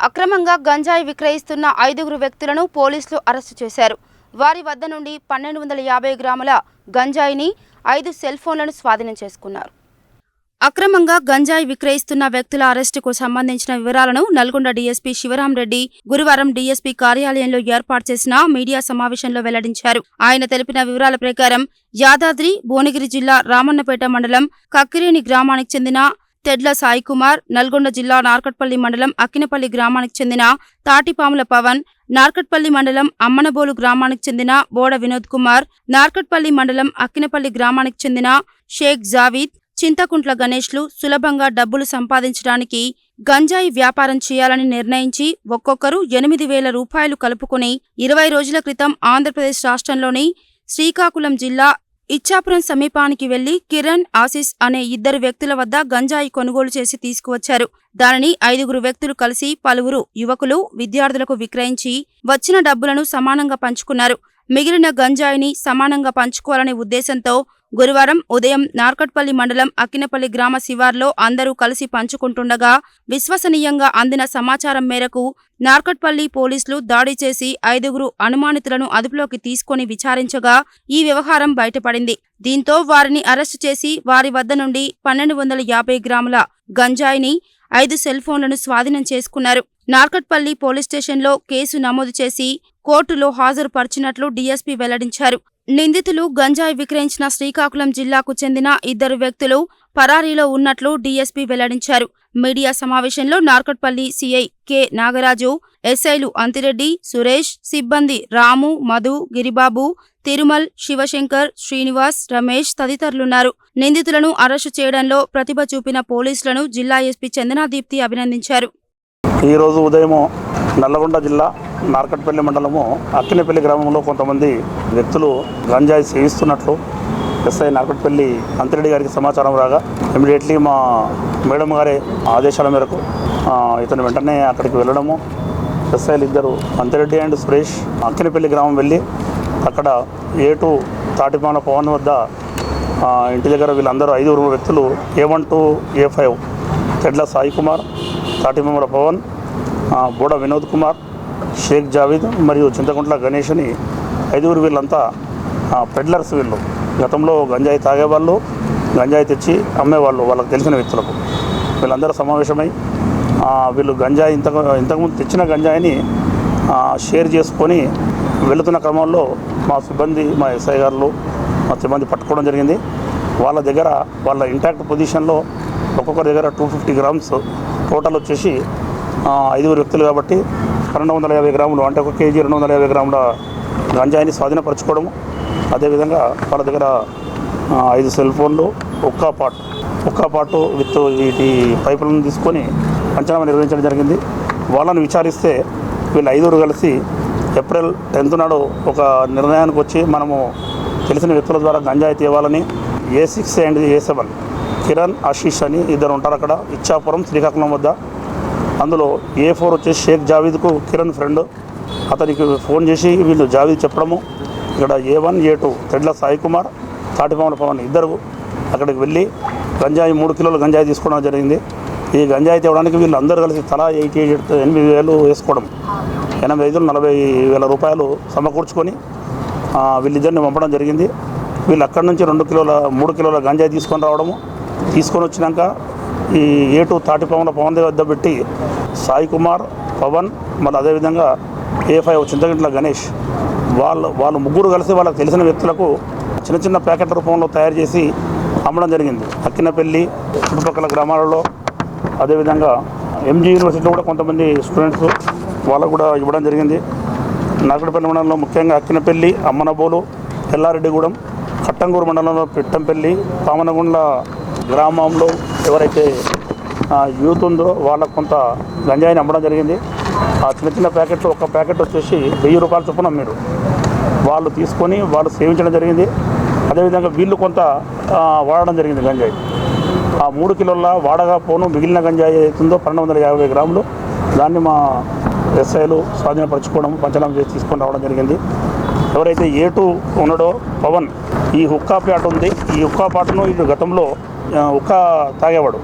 అక్రమంగా గంజాయి విక్రయిస్తున్న 5 వ్యక్తులను పోలీసులు అరెస్టు చేశారు. వారి వద్ద నుండి 1250 గ్రాముల గంజాయిని 5 సెల్ ఫోన్లను స్వాధీనం చేసుకున్నారు. అక్రమంగా గంజాయి విక్రయిస్తున్న వ్యక్తుల అరెస్టుకు సంబంధించిన వివరాలను నల్గొండ డీఎస్పీ శివరాం రెడ్డి గురువారం డీఎస్పీ కార్యాలయంలో ఏర్పాటు చేసిన మీడియా సమావేశంలో వెల్లడించారు. ఆయన తెలిపిన వివరాల ప్రకారం యాదాద్రి భువనగిరి జిల్లా రామన్నపేట మండలం కక్కిరేని గ్రామానికి చెందిన తెడ్ల సాయి కుమార్, నల్గొండ జిల్లా నార్కట్పల్లి మండలం అక్కినపల్లి గ్రామానికి చెందిన తాటిపాముల పవన్, నార్కట్పల్లి మండలం అమ్మనబోలు గ్రామానికి చెందిన బోడ వినోద్ కుమార్, నార్కట్పల్లి మండలం అక్కినపల్లి గ్రామానికి చెందిన షేక్ జావీద్, చింతకుంట్ల గణేష్లు సులభంగా డబ్బులు సంపాదించడానికి గంజాయి వ్యాపారం చేయాలని నిర్ణయించి ఒక్కొక్కరు 8,000 రూపాయలు కలుపుకుని 20 రోజుల క్రితం ఆంధ్రప్రదేశ్ రాష్ట్రంలోని శ్రీకాకుళం జిల్లా ఇచ్చాపురం సమీపానికి వెళ్లి కిరణ్, ఆశీస్ అనే 2 వ్యక్తుల వద్ద గంజాయి కొనుగోలు చేసి తీసుకువచ్చారు. దానిని 5 వ్యక్తులు కలిసి పలువురు యువకులు, విద్యార్థులకు విక్రయించి వచ్చిన డబ్బులను సమానంగా పంచుకున్నారు. మిగిలిన గంజాయిని సమానంగా పంచుకోవాలనే ఉద్దేశంతో గురువారం ఉదయం నార్కట్పల్లి మండలం అక్కినపల్లి గ్రామ శివార్లో అందరూ కలిసి పంచుకుంటుండగా విశ్వసనీయంగా అందిన సమాచారం మేరకు నార్కట్పల్లి పోలీసులు దాడి చేసి 5 అనుమానితులను అదుపులోకి తీసుకుని విచారించగా ఈ వ్యవహారం బయటపడింది. దీంతో వారిని అరెస్టు చేసి వారి వద్ద నుండి 1250 గ్రాముల గంజాయిని 5 సెల్ ఫోన్లను స్వాధీనం చేసుకున్నారు. నార్కట్పల్లి పోలీస్ స్టేషన్లో కేసు నమోదు చేసి కోర్టులో హాజరుపరిచినట్లు డీఎస్పీ వెల్లడించారు. నిందితులు గంజాయి విక్రయించిన శ్రీకాకుళం జిల్లాకు చెందిన 2 వ్యక్తులు పరారీలో ఉన్నట్లు డీఎస్పీ వెల్లడించారు. మీడియా సమావేశంలో నార్కట్పల్లి సీఐ కె నాగరాజు, ఎస్ఐలు అంతిరెడ్డి, సురేష్, సిబ్బంది రాము, మధు, గిరిబాబు, తిరుమల్, శివశంకర్, శ్రీనివాస్, రమేష్ తదితరులున్నారు. నిందితులను అరెస్టు చేయడంలో ప్రతిభ చూపిన పోలీసులను జిల్లా ఎస్పీ చందనాదీప్తి అభినందించారు. ఈరోజు ఉదయం నల్లగొండ జిల్లా నార్కట్పల్లి మండలము అక్కినపల్లి గ్రామంలో కొంతమంది వ్యక్తులు గంజాయి సేవిస్తున్నట్లు ఎస్ఐ నార్కట్పల్లి అంతిరెడ్డి గారికి సమాచారం రాగా ఇమీడియట్లీ మా మేడం గారి ఆదేశాల మేరకు ఇతను వెంటనే అక్కడికి వెళ్ళడము, ఎస్ఐలు 2 అంతిరెడ్డి అండ్ సురేష్ అక్కినపల్లి గ్రామం వెళ్ళి అక్కడ A2 తాటిపాముల పవన్ వద్ద ఇంటి దగ్గర వీళ్ళందరూ 5 వ్యక్తులు A1 to A5 Tedla Sai Kumar, Tatipamula Pawan, బోడ వినోద్ కుమార్, షేక్ జావీద్ మరియు చింతకుంట్ల గణేష్ అని 5 వీళ్ళంతా పెడ్లర్స్. వీళ్ళు గతంలో గంజాయి తాగేవాళ్ళు, గంజాయి తెచ్చి అమ్మేవాళ్ళు వాళ్ళకి తెలిసిన వ్యక్తులకు. వీళ్ళందరూ సమావేశమై వీళ్ళు గంజాయి ఇంతకుముందు తెచ్చిన గంజాయిని షేర్ చేసుకొని వెళుతున్న క్రమంలో మా సిబ్బంది, మా ఎస్ఐ గారు, మా సిబ్బంది పట్టుకోవడం జరిగింది. వాళ్ళ దగ్గర వాళ్ళ ఇంటాక్ట్ పొజిషన్లో ఒక్కొక్కరి దగ్గర 250 గ్రామ్స్ టోటల్ వచ్చేసి 5 వ్యక్తులు కాబట్టి 1250 గ్రాములు అంటే 1 కేజీ 250 గ్రాముల గంజాయిని స్వాధీనపరచుకోవడము. అదేవిధంగా వాళ్ళ దగ్గర 5 సెల్ ఫోన్లు, ఒక్క పాటు విత్ వీటి పైపులను తీసుకొని పంచనామా నిర్వహించడం జరిగింది. వాళ్ళని విచారిస్తే వీళ్ళు 5 కలిసి ఏప్రిల్ 10th నాడు ఒక నిర్ణయానికి వచ్చి మనము తెలిసిన వ్యక్తుల ద్వారా గంజాయి తేవాలని A6 and A7 Kiran, Ashish అని 2 ఉంటారు అక్కడ ఇచ్చాపురం శ్రీకాకుళం వద్ద. అందులో A4 వచ్చేసి షేక్ జావీద్కు కిరణ్ ఫ్రెండ్, అతనికి ఫోన్ చేసి వీళ్ళు జావీద్ చెప్పడము. ఇక్కడ A1, A2 తెడ్ల సాయి కుమార్, తాటిపాముల పవన్ 2 అక్కడికి వెళ్ళి గంజాయి 3 కిలోల గంజాయి తీసుకోవడం జరిగింది. ఈ గంజాయి తేవడానికి వీళ్ళు అందరూ కలిసి తలా 8,000 వేసుకోవడం, 40,000 రూపాయలు సమకూర్చుకొని వీళ్ళిద్దరిని పంపడం జరిగింది. వీళ్ళు అక్కడి నుంచి 3 కిలోల గంజాయి తీసుకొని రావడము. తీసుకొని వచ్చినాక ఈ A2 తాటిపాముల పవన్ వద్ద పెట్టి సాయి కుమార్, పవన్, మళ్ళీ అదేవిధంగా A5 చింతకుంట్ల గణేష్ వాళ్ళు 3 కలిసి వాళ్ళకి తెలిసిన వ్యక్తులకు చిన్న ప్యాకెట్ల రూపంలో తయారు చేసి అమ్మడం జరిగింది. అక్కినపల్లి చుట్టుపక్కల గ్రామాలలో, అదేవిధంగా MG యూనివర్సిటీలో కూడా కొంతమంది స్టూడెంట్స్ వాళ్ళకు కూడా ఇవ్వడం జరిగింది. నార్కట్పల్లి మండలంలో ముఖ్యంగా అక్కినపల్లి, అమ్మనబోలు, ఎల్లారెడ్డిగూడెం, కట్టంగూరు మండలంలో పెట్టంపల్లి, పామనగుండ్ల గ్రామంలో ఎవరైతే యూత్ ఉందో వాళ్ళకు కొంత గంజాయిని అమ్మడం జరిగింది. ఆ చిన్న ప్యాకెట్లు, ఒక ప్యాకెట్ వచ్చేసి 1000 రూపాయల చొప్పున మీరు వాళ్ళు తీసుకొని వాళ్ళు సేవించడం జరిగింది. అదేవిధంగా వీళ్ళు కొంత వాడడం జరిగింది గంజాయి. ఆ 3 కిలోల వాడగా పోను మిగిలిన గంజాయి అవుతుందో 1250 గ్రాములు దాన్ని మా ఎస్ఐలు స్వాధీనపరచుకోవడం, పంచనామా చేసి తీసుకొని రావడం జరిగింది. ఎవరైతే A2 ఉన్నాడో పవన్, ఈ హుక్కా పాట ఉంది. ఈ హుక్కా పాటను ఇది గతంలో హుక్కా తాగేవాడు.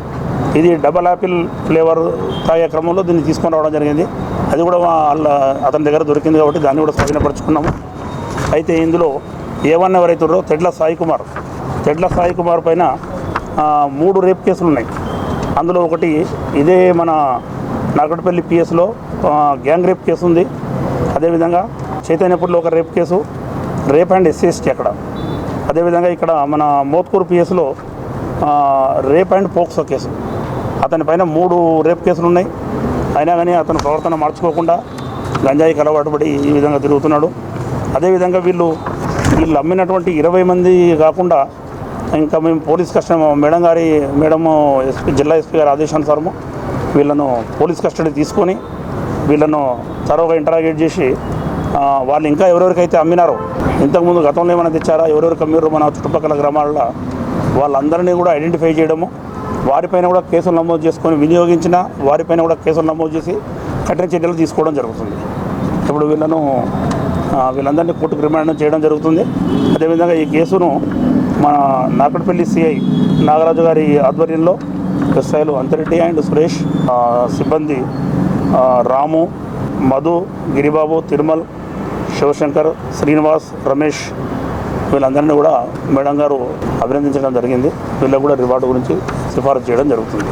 ఇది డబల్ యాపిల్ ఫ్లేవర్ తాగే క్రమంలో దీన్ని తీసుకొని రావడం జరిగింది. అది కూడా అతని దగ్గర దొరికింది కాబట్టి దాన్ని కూడా స్వాధీనపరుచుకున్నాము. అయితే ఇందులో ఏవన్ ఎవరైతున్నారో తెడ్ల సాయి కుమార్ పైన 3 రేప్ కేసులు ఉన్నాయి. అందులో ఒకటి ఇదే మన నార్కట్పల్లి పిఎస్లో గ్యాంగ్ రేప్ కేసు ఉంది. అదేవిధంగా చైతన్యపూర్లో ఒక rape case, rape and SC అక్కడ. అదేవిధంగా ఇక్కడ మన మోత్కూరు పిఎస్లో రేప్ అండ్ పోక్సో కేసు. అతని పైన 3 రేప్ కేసులు ఉన్నాయి. అయినా కానీ అతను ప్రవర్తన మార్చుకోకుండా గంజాయికి అలవాటు పడి ఈ విధంగా తిరుగుతున్నాడు. అదేవిధంగా వీళ్ళు అమ్మినటువంటి 20 మంది కాకుండా ఇంకా మేము పోలీస్ మేడము జిల్లా ఎస్పీ గారి ఆదేశానుసారము వీళ్ళను పోలీస్ కస్టడీ తీసుకొని వీళ్ళను తరోగా ఇంటరాగేట్ చేసి వాళ్ళు ఇంకా ఎవరెవరికైతే అమ్మినారో, ఇంతకుముందు గతంలో ఏమైనా తెచ్చారా, ఎవరెవరికి అమ్మారో మన చుట్టుపక్కల గ్రామాలలో వాళ్ళందరినీ కూడా ఐడెంటిఫై చేయడము, వారిపైన కూడా కేసులు నమోదు చేసుకొని వినియోగించిన వారిపైన కూడా కేసులు నమోదు చేసి కఠిన చర్యలు తీసుకోవడం జరుగుతుంది. ఇప్పుడు వీళ్ళందరినీ కోర్టుకు రిమాండ్ చేయడం జరుగుతుంది. అదేవిధంగా ఈ కేసును మన నార్కట్పల్లి సిఐ నాగరాజు గారి ఆధ్వర్యంలో ఎస్ఐలు అంతిరెడ్డి అండ్ సురేష్, సిబ్బంది రాము, మధు, గిరిబాబు, తిరుమల్, శివశంకర్, శ్రీనివాస్, రమేష్ వీళ్ళందరినీ కూడా మేడం గారు అభినందించడం జరిగింది. వీళ్ళకు కూడా రివార్డు గురించి సిఫారసు చేయడం జరుగుతుంది.